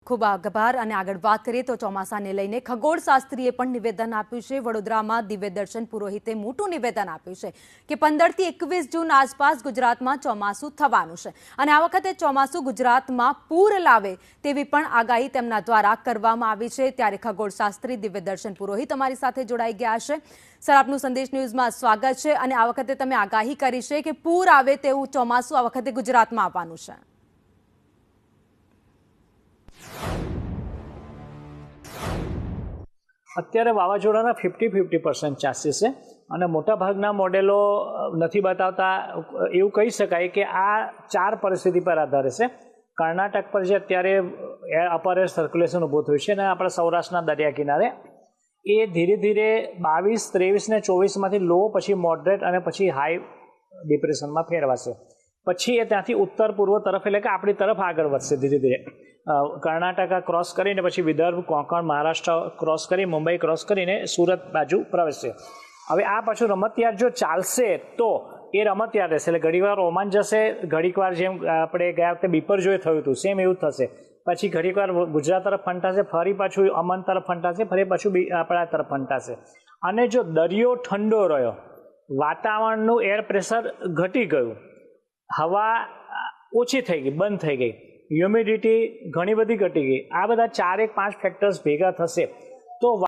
ખૂબ આભાર. અને આગળ વાત કરીએ તો ચોમાસાને લઈને ખગોળશાસ્ત્રીએ પણ નિવેદન આપ્યું છે. વડોદરામાં દિવ્યદર્શન પુરોહિતે મોટું નિવેદન આપ્યું છે કે 15 થી 21 જૂન આસપાસ ગુજરાતમાં ચોમાસું થવાનું છે અને આ વખતે ચોમાસું ગુજરાતમાં પૂર લાવે તેવી પણ આગાહી તેમના દ્વારા કરવામાં આવી છે. ત્યારે ખગોળશાસ્ત્રી દિવ્યદર્શન પુરોહિત અમારી સાથે જોડાઈ ગયા છે. સર, આપનું સંદેશ ન્યૂઝમાં સ્વાગત છે. અને આ વખતે તમે આગાહી કરી છે કે પૂર આવે તેવું ચોમાસું આ વખતે ગુજરાતમાં આવવાનું છે. અત્યારે વાવાઝોડાના 50-50% ચાન્સીસ છે અને મોટાભાગના મોડેલો નથી બતાવતા. એવું કહી શકાય કે આ 4 પરિસ્થિતિ પર આધારે છે. કર્ણાટક પર જે અત્યારે અપર એર સર્ક્યુલેશન ઊભું થયું છે અને આપણા સૌરાષ્ટ્રના દરિયા કિનારે એ ધીરે ધીરે 22, 23 ને 24માંથી લો, પછી મોડરેટ અને પછી હાઈ ડિપ્રેશનમાં ફેરવાશે. પછી એ ત્યાંથી ઉત્તર પૂર્વ તરફ એટલે કે આપણી તરફ આગળ વધશે ધીરે ધીરે. કર્ણાટકા ક્રોસ કરીને પછી વિદર્ભ, કોંકણ, મહારાષ્ટ્ર ક્રોસ કરી મુંબઈ ક્રોસ કરીને સુરત બાજુ પ્રવેશશે. હવે આ પાછું રમતિયાર જો ચાલશે તો એ રમતિયાર રહેશે, એટલે ઘડીવાર ઓમાન જશે, ઘડીકવાર જેમ આપણે ગયા વખતે બીપરજોય થયું હતું સેમ એવું થશે. પછી ઘડીકવાર ગુજરાત તરફ ફંટાશે, ફરી પાછું અમન તરફ ફંટાશે, ફરી પાછું આપણા તરફ ફંટાશે. અને જો દરિયો ઠંડો રહ્યો, વાતાવરણનું એર પ્રેશર ઘટી ગયું, હવા ઓછી થઈ ગઈ, બંધ થઈ ગઈ, હ્યુમિડિટી ઘણી બધી ઘટી ગઈ, આ બધા 4-5 ફેક્ટર્સ ભેગા થશે તો